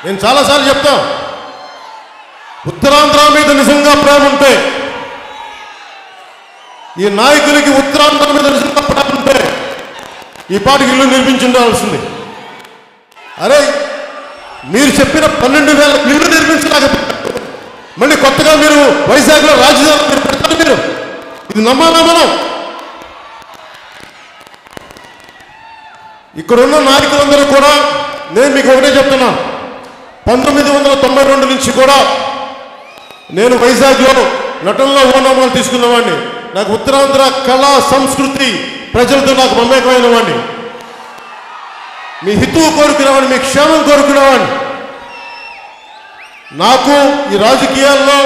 నేను చాలాసార్లు చెప్తా, ఉత్తరాంధ్ర మీద నిజంగా ప్రేమ ఉంటే, ఈ నాయకులకి ఉత్తరాంధ్ర మీద నిజంగా ప్రేమ ఉంటే ఈ పాటికి ఇల్లు నిర్మించుండాల్సింది. అరే మీరు చెప్పిన 12,000 ఇల్లు నిర్మించలేకపోయారు, మళ్ళీ కొత్తగా మీరు వైజాగ్లో రాజధాని మీరు పెడతారు. మీరు ఇది నమ్మాలా మనం? ఇక్కడున్న నాయకులందరూ కూడా నేను మీకు ఒకటే చెప్తున్నా, 1992 నుంచి కూడా నేను వైజాగ్లో నటనలో ఓనామాలు తీసుకున్నవాడిని. నాకు ఉత్తరాంధ్ర కళా సంస్కృతి ప్రజలతో నాకు మమేకమైన వాడిని. మీ హితువు కోరుకునేవాడిని, మీ క్షేమం కోరుకునేవాడిని. నాకు ఈ రాజకీయాల్లో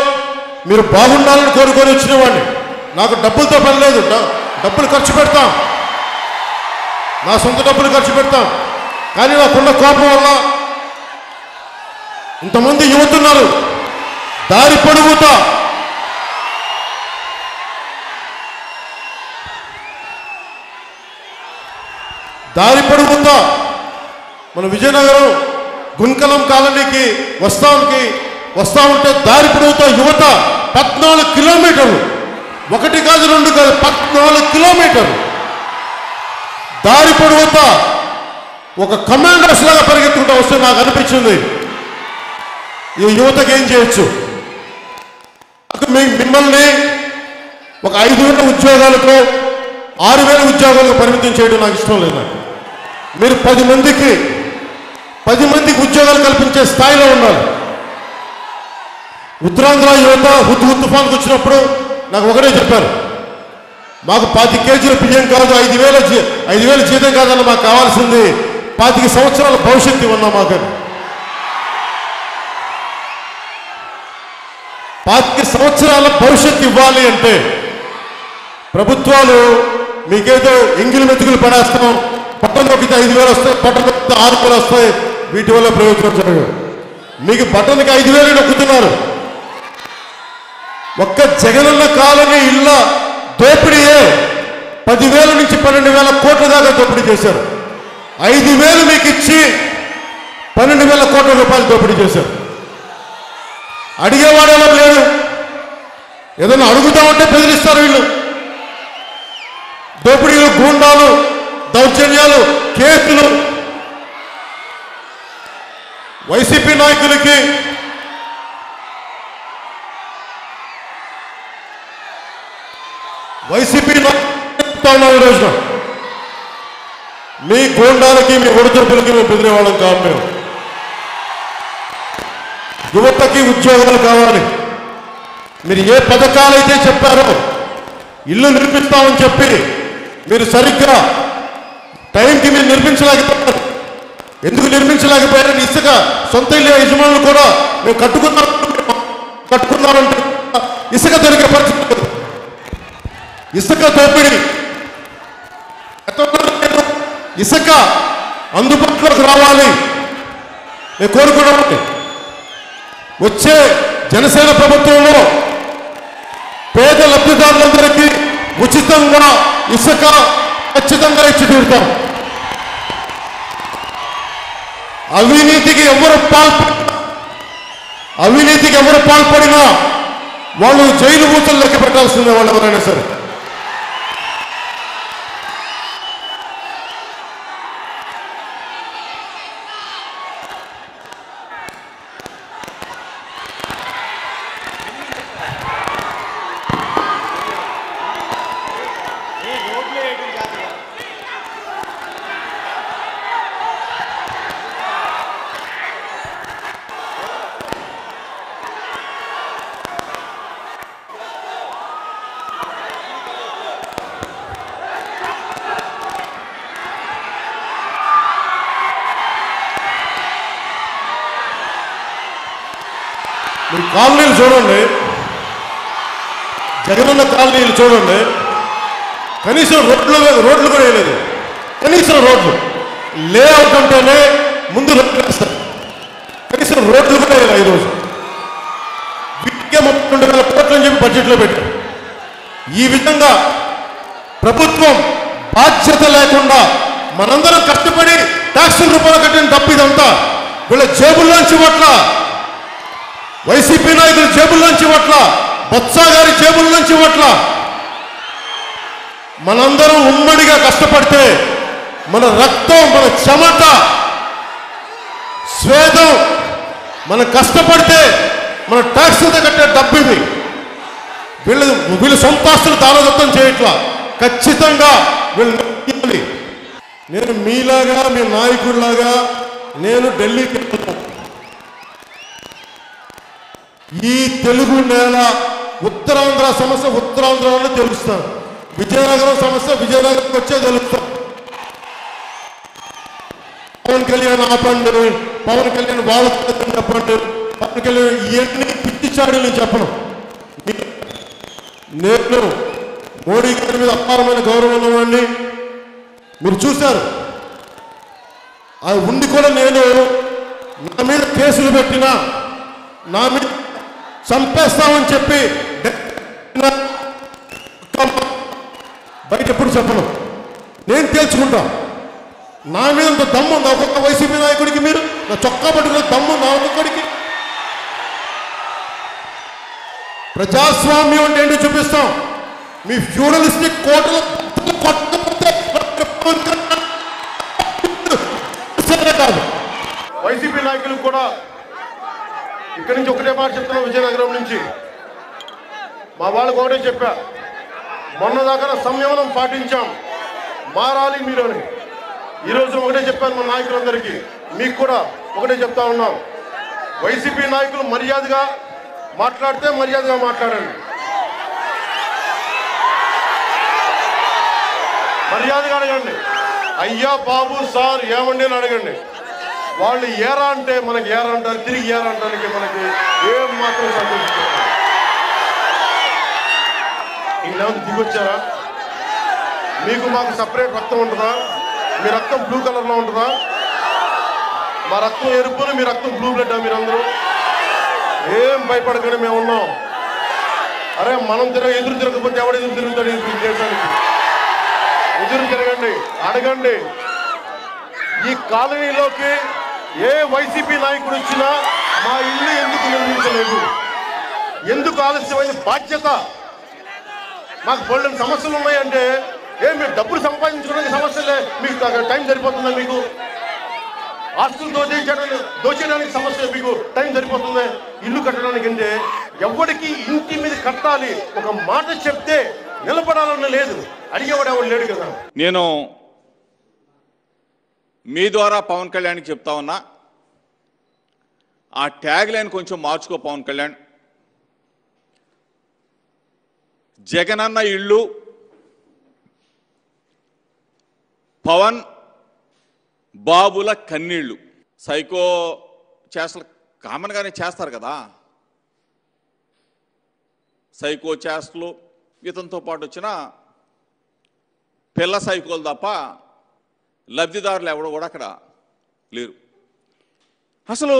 మీరు బాగుండాలని కోరుకొని వచ్చినవాడిని. నాకు డబ్బులతో పని లేదు, డబ్బులు ఖర్చు పెడతాం, నా సొంత డబ్బులు ఖర్చు పెడతాం. కానీ నాకున్న కోపం వల్ల ఇంతమంది యువతున్నారు దారి పొడుగుతా మన విజయనగరం గుంకలం కాలనీకి వస్తా ఉంటే దారి పొడుగుతా యువత 14 కిలోమీటర్లు, 1 కాదు 2 కాదు 14 కిలోమీటర్లు దారి పొడుగుతా ఒక కమాండర్స్ లాగా పరిగెత్తుకుంటూ వస్తే నాకు అనిపించింది, ఈ యువతకి ఏం చేయొచ్చు. మిమ్మల్ని ఒక 5,000 ఉద్యోగాలకు 6,000 ఉద్యోగాలకు పరిమితం చేయడం నాకు ఇష్టం లేదు. మీరు 10 మందికి ఉద్యోగాలు కల్పించే స్థాయిలో ఉండాలి. ఉత్తరాంధ్ర యువత హుద్దు తుఫాన్కి వచ్చినప్పుడు నాకు ఒకటే చెప్పారు, మాకు 25 కేజీల బియ్యం కాదు, 5,000 జీతం కాదన్న మాకు కావాల్సింది 25 సంవత్సరాల భవిష్యత్తు ఇవ్వన్నా మాకు. 25 సంవత్సరాల భవిష్యత్తు ఇవ్వాలి అంటే ప్రభుత్వాలు మీకేదో ఎంగిలి మెతుకులు పడేస్తాం, పట్టణ నొక్కితే 5,000 వస్తాయి, పట్టణ నొక్కితే 6,000 వస్తాయి, వీటి వల్ల ప్రయోజనం జరగదు. మీకు బట్టనికి 5,000 నొక్కుతున్నారు. ఒక్క జగనన్న కాలనీ ఇళ్ళ దోపిడీయే 10,000 నుంచి 12,000 కోట్ల దాకా దోపిడీ చేశారు. 5,000 మీకు ఇచ్చి 12,000 కోట్ల రూపాయలు దోపిడీ చేశారు. అడిగేవాడేలా లేడు, ఏదైనా అడుగుతామంటే బెదిరిస్తారు వీళ్ళు. దోపిడీలు, గూండాలు, దౌర్జన్యాలు, కేసులు. వైసీపీ నాయకులకి రోజున మీ గూండాలకి మీ ఒడిదుడుకులకి మేము బెదిరేవాళ్ళం కాదు. మేము యువతకి ఉద్యోగాలు కావాలి. మీరు ఏ పథకాలైతే చెప్పారో ఇల్లు నిర్మిస్తామని చెప్పి మీరు సరిగ్గా టైంకి మీరు నిర్మించలేకపోయారు. ఎందుకు నిర్మించలేకపోయారని ఇసుక సొంత ఇల్లు యజమానులు కూడా మేము కట్టుకున్నామంటే ఇసుక దొరికే పరిస్థితి. ఇసుక దోపిడీ, ఇసుక అందుబాటులోకి రావాలి నేను కోరుకున్నామండి. వచ్చే జనసేన ప్రభుత్వంలో పేద లబ్ధిదారులందరికీ ఉచితంగా ఇసుక ఖచ్చితంగా ఇచ్చి తీరుతాం. అవినీతికి ఎవరు పాల్పడినా వాళ్ళు జైలు ఊచలు లెక్క పెట్టాల్సిందే, వాళ్ళు ఎవరైనా సరే. మీరు కాలనీలు చూడండి, జగనన్న కాలనీలు చూడండి, కనీసం రోడ్లు కూడా వేయలేదు. కనీసం రోడ్లు లేఅవుట్ అంటేనే ముందు రోడ్లు వేస్తారు, కనీసం రోడ్లు కూడా వేయాలి. ఈరోజు వీటికే 32,000 కోట్లు అని చెప్పి బడ్జెట్లో పెట్టారు. ఈ విధంగా ప్రభుత్వం బాధ్యత లేకుండా మనందరం కష్టపడి ట్యాక్సుల రూపంలో కట్టిన డబ్బు ఇదంతా వీళ్ళ జేబుల్లోంచి ఇవ్వట్ల, వైసీపీ నాయకుల జేబుల్లోంచి ఇవ్వట్ల, బొత్స గారి జేబుల్లోంచి ఇవ్వట్ల. మనందరం ఉమ్మడిగా కష్టపడితే మన రక్తం, మన చెమట, స్వేదం, మనం కష్టపడితే మన ట్యాక్స్ కట్టే డబ్బు ఇది. వీళ్ళు సొంత ఆస్తులు దానదత్తం చేయట్లా. ఖచ్చితంగా వీళ్ళు. నేను మీలాగా, మీ నాయకుడిలాగా నేను ఢిల్లీకి వెళ్తాను. ఈ తెలుగు నేల ఉత్తరాంధ్ర సమస్య ఉత్తరాంధ్రలో తెలుస్తాను, విజయనగరం సమస్య విజయనగరంకి వచ్చే తెలుస్తాను. పవన్ కళ్యాణ్ ఆపండి, పవన్ కళ్యాణ్ వాళ్ళకి చెప్పండి, పవన్ కళ్యాణ్ ఇవన్నీ పిచ్చిచాడు నేను చెప్పను. నేను మోడీ గారి మీద అపారమైన గౌరవం ఉన్నవాడిని మీరు చూశారు. అది ఉండి కూడా నేను నా మీద కేసులు పెట్టినా, నా మీద చంపేస్తామని చెప్పి బయట ఎప్పుడు చెప్పను, నేను తేల్చుకుంటా. నా మీద అంత దమ్ము ఉంది ఒక్కొక్క వైసీపీ నాయకుడికి, మీరు నా చొక్కా పట్టుకున్న దమ్ము నా ఒక్కొక్కడికి. ప్రజాస్వామ్యం అంటే ఏంటో చూపిస్తాం. మీ ఫ్యూడలిస్టిక్ కోటలు కాదు. వైసీపీ నాయకులు కూడా ఇక్కడి నుంచి ఒకటే మాట చెప్తున్నాం. విజయనగరం నుంచి మా వాళ్ళకు ఒకటే చెప్పా, మొన్నదాకా సంయమనం పాటించాం, మారాలి మీరు అని. ఈరోజు ఒకటే చెప్పాను మన నాయకులందరికీ, మీకు కూడా ఒకటే చెప్తా ఉన్నాం. వైసీపీ నాయకులు మర్యాదగా మాట్లాడితే మర్యాదగా మాట్లాడండి, మర్యాదగా అడగండి. అయ్యా బాబు సార్ ఏమండి అని అడగండి. వాళ్ళు ఏరా అంటే మనకి ఏరా అంటారు, తిరిగి ఏరా అంటానికి మనకి ఏం మాత్రం సంతోషించారు. ఇంకేమైనా దిగొచ్చారా? మీకు మాకు సపరేట్ రక్తం ఉంటుందా? మీ రక్తం బ్లూ కలర్లో ఉంటుందా? మా రక్తం ఎరుపుని, మీ రక్తం బ్లూ బ్లడ్. మీరందరూ ఏం భయపడకండి, మేము ఉన్నాం. అరే మనం ఎదురు తిరగకపోతే ఎవడు ఎదురు తిరుగుతాడు ఈ దేశానికి? ఎదురు తిరగండి, అడగండి. ఈ కాలనీలోకి ఏ వైసీపీ నాయకుడు వచ్చినా మా ఇల్లు ఎందుకు నిర్మించలేదు, ఎందుకు ఆలస్యమైన బాధ్యత? మాకు బోల్డెన్ సమస్యలు ఉన్నాయంటే మీరు డబ్బులు సంపాదించుకోవడానికి సమస్యలే, మీకు టైం సరిపోతుందా? మీకు ఆస్తులు దోచేయడానికి సమస్య, మీకు టైం సరిపోతుంది? ఇల్లు కట్టడానికి అంటే ఎవరికి ఇంటి మీద కట్టాలి ఒక మాట చెప్తే నిలబడాలన్న లేదు, అడిగేవాడు ఎవడు లేడు కదా. నేను మీ ద్వారా పవన్ కళ్యాణ్కి చెప్తా ఉన్నా, ఆ ట్యాగ్ లైన్ కొంచెం మార్చుకో పవన్ కళ్యాణ్. జగనన్న ఇళ్ళు, పవన్ బాబుల కన్నీళ్ళు. సైకో చేష్టలు కామన్గానే చేస్తారు కదా, సైకో చేష్టలు. ఇతనితో పాటు వచ్చిన పిల్ల సైకోలు తప్ప లబ్ధిదారులు ఎవడో కూడా అక్కడ లేరు. అసలు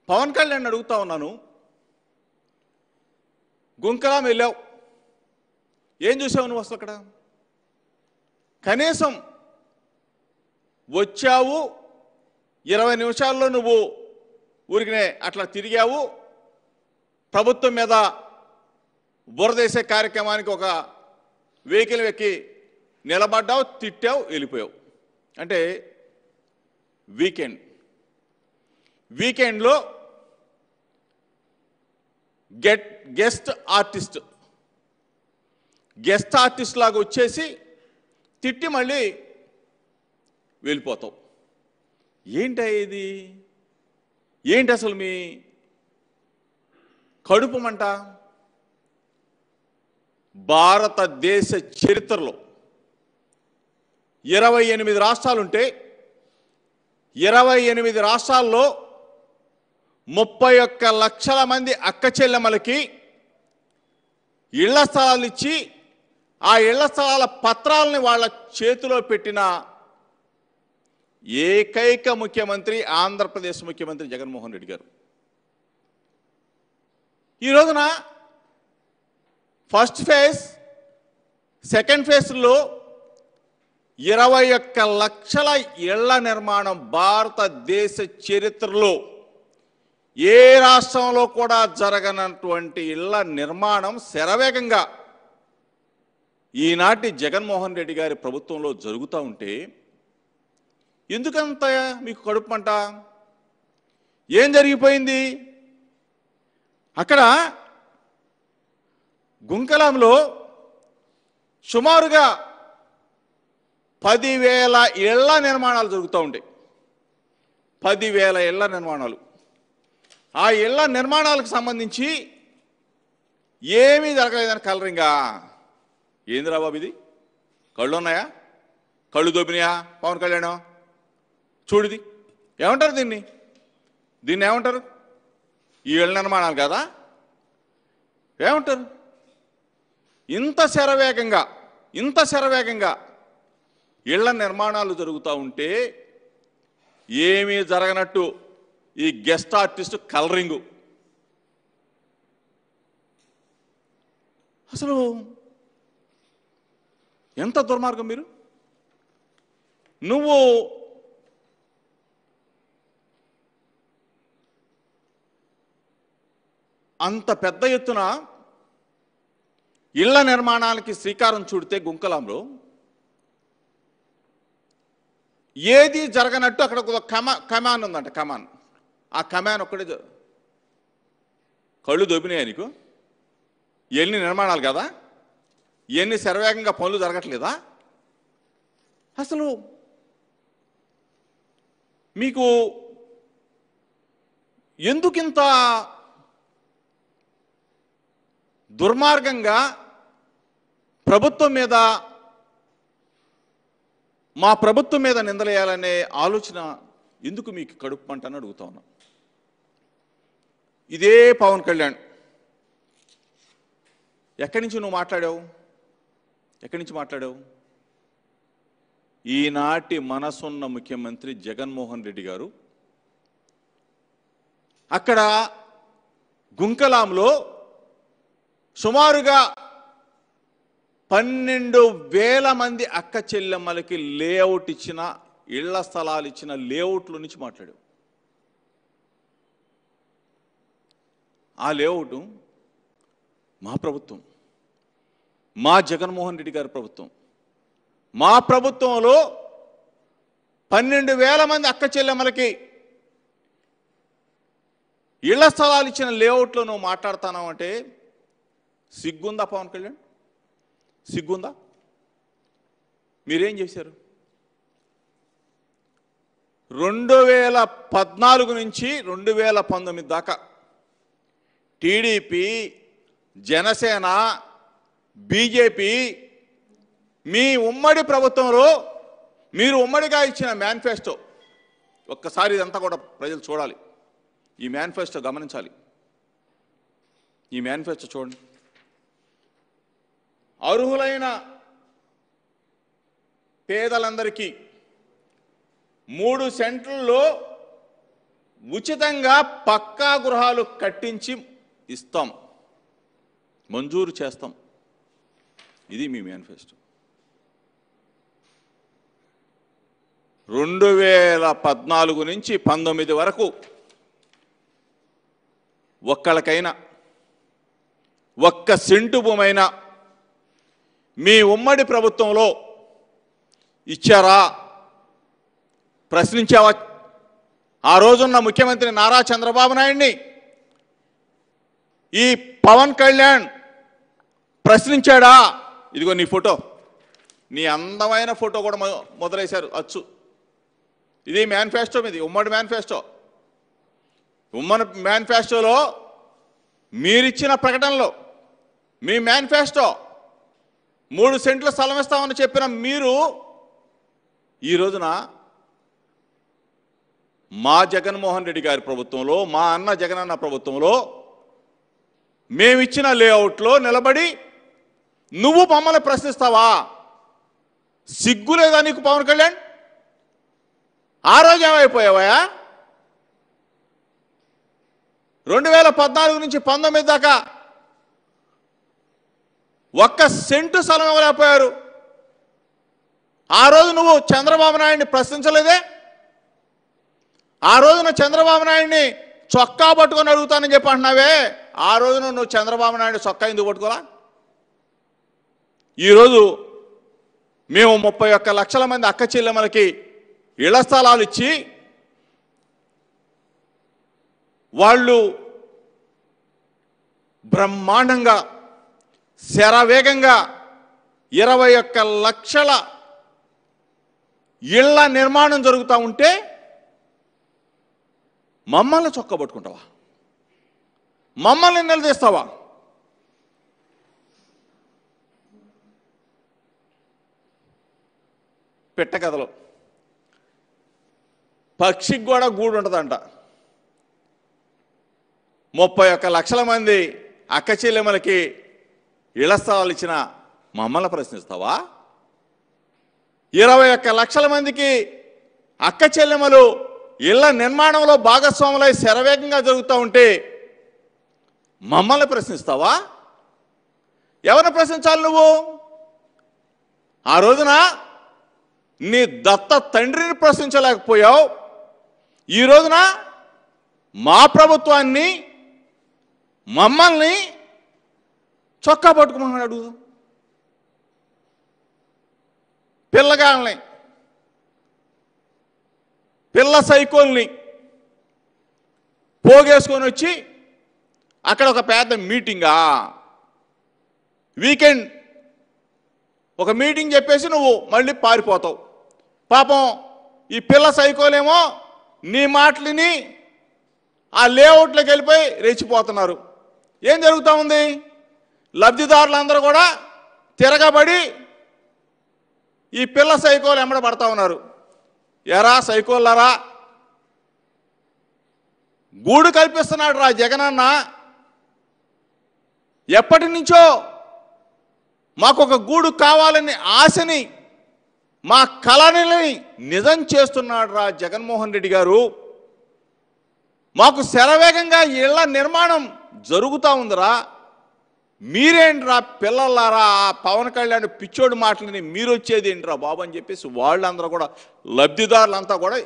పవన్ కళ్యాణ్ అడుగుతా ఉన్నాను, గుంకలాం వెళ్ళావు, ఏం చూసావు నువ్వు అసలు అక్కడ? కనీసం వచ్చావు, 20 నిమిషాల్లో నువ్వు ఊరికినే అట్లా తిరిగావు, ప్రభుత్వం మీద బురదేసే కార్యక్రమానికి ఒక వెహికల్ ఎక్కి నిలబడ్డావు, తిట్టావు, వెళ్ళిపోయావు. అంటే వీకెండ్లో గెస్ట్ ఆర్టిస్ట్ లాగా వచ్చేసి తిట్టి మళ్ళీ వెళ్ళిపోతావు. ఏంటి ఇది? ఏంటి అసలు మీ కడుపు మంట? భారతదేశ చరిత్రలో 28 రాష్ట్రాలుంటే 28 రాష్ట్రాల్లో 31 లక్షల మంది అక్క చెల్లెమ్మలకి ఇళ్ల స్థలాలు ఇచ్చి ఆ ఇళ్ల స్థలాల పత్రాలని వాళ్ళ చేతిలో పెట్టిన ఏకైక ముఖ్యమంత్రి ఆంధ్రప్రదేశ్ ముఖ్యమంత్రి జగన్మోహన్ రెడ్డి గారు. ఈ రోజున ఫస్ట్ ఫేజ్, సెకండ్ ఫేజ్లో 21 లక్షల ఇళ్ల నిర్మాణం భారతదేశ చరిత్రలో ఏ రాష్ట్రంలో కూడా జరగనటువంటి ఇళ్ల నిర్మాణం శరవేగంగా ఈనాటి జగన్మోహన్ రెడ్డి గారి ప్రభుత్వంలో జరుగుతూ ఉంటే ఎందుకంత మీకు కడుపు మంట? ఏం జరిగిపోయింది? అక్కడ గుంకలంలో సుమారుగా 10,000 ఇళ్ల నిర్మాణాలు జరుగుతూ ఉంటాయి. 10,000 ఇళ్ల నిర్మాణాలు. ఆ ఇళ్ల నిర్మాణాలకు సంబంధించి ఏమీ జరగలేదని కలరింగా. ఏందిరా బాబు ఇది? కళ్ళు ఉన్నాయా? కళ్ళు దొబ్బినాయా పవన్ కళ్యాణ్? చూడిది ఏమంటారు దీన్ని ఏమంటారు? ఈ ఇళ్ల నిర్మాణాలు కదా ఏమంటారు? ఇంత శరవేగంగా ఇళ్ల నిర్మాణాలు జరుగుతూ ఉంటే ఏమీ జరగనట్టు ఈ గెస్ట్ ఆర్టిస్ట్ కలరింగు. అసలు ఎంత దుర్మార్గం మీరు! నువ్వు అంత పెద్ద ఎత్తున ఇళ్ల నిర్మాణాలకి శ్రీకారం చుడితే గుంకలంలో ఏది జరగనట్టు అక్కడ ఒక కమాన్ ఉందంట. ఆ కమాన్ ఒక్కడే కళ్ళు దొబ్బినాయా నీకు? ఎన్ని నిర్మాణాలు కదా, ఎన్ని శరవేగంగా పనులు జరగట్లేదా? అసలు మీకు ఎందుకింత దుర్మార్గంగా ప్రభుత్వం మీద, మా ప్రభుత్వం మీద నిందలేయాలనే ఆలోచన ఎందుకు మీకు కడుపు మంటని అడుగుతా ఉన్నా. ఇదే పవన్ కళ్యాణ్ ఎక్కడి నుంచి నువ్వు మాట్లాడావు? ఈనాటి మనసున్న ముఖ్యమంత్రి జగన్మోహన్ రెడ్డి గారు అక్కడ గుంకలాంలో సుమారుగా 12,000 మంది అక్క చెల్లెమ్మలకి లేఅవుట్ ఇచ్చిన, ఇళ్ల స్థలాలు ఇచ్చిన లేఅవుట్ల నుంచి మాట్లాడావు. ఆ లేఅవుట్ మా ప్రభుత్వం, మా జగన్మోహన్ రెడ్డి గారి ప్రభుత్వం. మా ప్రభుత్వంలో 12,000 మంది అక్క చెల్లెమ్మలకి ఇళ్ల స్థలాలు ఇచ్చిన లేఅవుట్లో నువ్వు మాట్లాడుతున్నావు అంటే సిగ్గుందా పవన్ కళ్యాణ్? సిగ్గుందా? మీరేం చేశారు? 2014 నుంచి 2019 దాకా టీడీపీ, జనసేన, బీజేపీ మీ ఉమ్మడి ప్రభుత్వంలో మీరు ఉమ్మడిగా ఇచ్చిన మేనిఫెస్టో, ఒక్కసారి ఇదంతా కూడా ప్రజలు చూడాలి. ఈ మేనిఫెస్టో గమనించాలి. ఈ మేనిఫెస్టో చూడండి. అర్హులైన పేదలందరికీ 3 సెంట్లలో ఉచితంగా పక్కా గృహాలు కట్టించి ఇస్తాం, మంజూరు చేస్తాం. ఇది మీ మేనిఫెస్టో. 2014 నుంచి 19 వరకు ఒక్కళ్ళకైనా ఒక్క సెంటు భూమైనా మీ ఉమ్మడి ప్రభుత్వంలో ఇచ్చారా? ప్రశ్నించావా? ఆ రోజున్న ముఖ్యమంత్రి నారా చంద్రబాబు నాయుడిని ఈ పవన్ కళ్యాణ్ ప్రశ్నించాడా? ఇదిగో నీ ఫోటో, నీ అందమైన ఫోటో కూడా మొదలైశారు అచ్చు. ఇది మేనిఫెస్టో, ఇది ఉమ్మడి మేనిఫెస్టో. ఉమ్మడి మేనిఫెస్టోలో మీరిచ్చిన ప్రకటనలో మీ మేనిఫెస్టో 3 సెంట్ల స్థలం ఇస్తామని చెప్పిన మీరు ఈ రోజున మా జగన్మోహన్ రెడ్డి గారి ప్రభుత్వంలో, మా అన్న జగనన్న ప్రభుత్వంలో మేమిచ్చిన లేఅవుట్లో నిలబడి నువ్వు మమ్మల్ని ప్రశ్నిస్తావా? సిగ్గు లేదా నీకు పవన్ కళ్యాణ్? ఆ రోజు ఏమైపోయావా? 2014 నుంచి 19 దాకా ఒక్క సెంటు స్థలం ఇవ్వలేకపోయారు. ఆ రోజు నువ్వు చంద్రబాబు నాయుడిని ప్రశ్నించలేదే? ఆ రోజున చంద్రబాబు నాయుడిని చొక్కా పట్టుకొని అడుగుతానని చెప్పి అంటున్నావే, ఆ రోజున నువ్వు చంద్రబాబు నాయుడు చొక్కా ఎందుకు పట్టుకోలా? ఈరోజు మేము 31 లక్షల మంది అక్క చెల్లెమ్మలకి ఇళ్ల స్థలాలు ఇచ్చి వాళ్ళు బ్రహ్మాండంగా శరవేగంగా 21 లక్షల ఇళ్ల నిర్మాణం జరుగుతూ ఉంటే మమ్మల్ని చొక్కబట్టుకుంటావా? మమ్మల్ని నిలదీస్తావా? పెట్ట కథలు. పక్షికి కూడా గూడు ఉంటుందంట. 31 లక్షల మంది అక్క చెల్లెమ్మలకి ఇళ్ల స్థలాలు ఇచ్చిన మమ్మల్ని ప్రశ్నిస్తావా? 21 లక్షల మందికి అక్క చెల్లెమ్మలు ఇళ్ల నిర్మాణంలో భాగస్వాములై శరవేగంగా జరుగుతూ ఉంటే మమ్మల్ని ప్రశ్నిస్తావా? ఎవరిని ప్రశ్నించాలి నువ్వు? ఆ రోజున నీ దత్త తండ్రిని ప్రశ్నించలేకపోయావు. ఈ రోజున మా ప్రభుత్వాన్ని మమ్మల్ని చొక్కా పట్టుకోమని అడుగుదాం. పిల్లగాళ్ళని, పిల్ల సైకోల్ని పోగేసుకొని వచ్చి అక్కడ ఒక పెద్ద మీటింగా, వీకెండ్ ఒక మీటింగ్ చెప్పేసి నువ్వు మళ్ళీ పారిపోతావు. పాపం ఈ పిల్ల సైకోలేమో నీ మాటలని ఆ లేఅవుట్లోకి వెళ్ళిపోయి రెచ్చిపోతున్నారు. ఏం జరుగుతూ ఉంది? లబ్ధిదారులందరూ కూడా తిరగబడి ఈ పిల్ల సైకోలు ఎమ్మడ పడతా ఉన్నారు. ఎరా సైకోళ్ళరా, గూడు కల్పిస్తున్నాడు రా జగనన్న. ఎప్పటి నుంచో మాకు ఒక గూడు కావాలని ఆశని, మా కళని నిజం చేస్తున్నాడు రా జగన్మోహన్ రెడ్డి గారు. మాకు శరవేగంగా ఇళ్ల నిర్మాణం జరుగుతూ ఉందిరా. మీరేంట్రా పిల్లలారా, ఆ పవన్ కళ్యాణ్ పిచ్చోడు మాటలని మీరు వచ్చేది ఏంట్రా బాబు అని చెప్పేసి వాళ్ళందరూ కూడా, లబ్ధిదారులంతా కూడా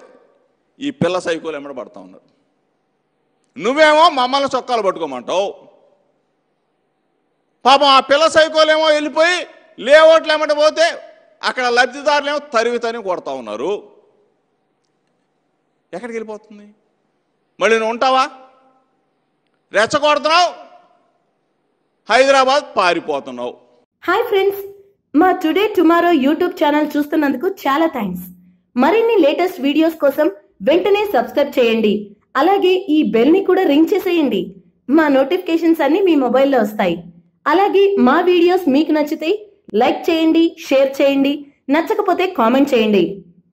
ఈ పిల్ల సైకోలు ఎమ్మడ పడతా ఉన్నారు. నువ్వేమో మమ్మల్ని చొక్కాలు పట్టుకోమంటావు. పాపం ఆ పిల్ల సైకోలేమో వెళ్ళిపోయి లేఅవుట్లు ఎమ్మట పోతే అక్కడ లబ్ధిదారులేమో తరివి కొడతా ఉన్నారు. ఎక్కడికి వెళ్ళిపోతుంది? మళ్ళీ నువ్వు ఉంటావా? రెచ్చగొడుతున్నావు, హైదరాబాద్ పారిపోతున్నావు. హాయ్ ఫ్రెండ్స్, మా టుడే టుమారో యూట్యూబ్ ఛానల్ చూస్తున్నందుకు చాలా థ్యాంక్స్. మరిన్ని లేటెస్ట్ వీడియోస్ కోసం వెంటనే సబ్స్క్రైబ్ చేయండి. అలాగే ఈ బెల్ ని కూడా రింగ్ చేసేయండి. మా నోటిఫికేషన్స్ అన్ని మీ మొబైల్లో వస్తాయి. అలాగే మా వీడియోస్ మీకు నచ్చితే లైక్ చేయండి, షేర్ చేయండి, నచ్చకపోతే కామెంట్ చేయండి.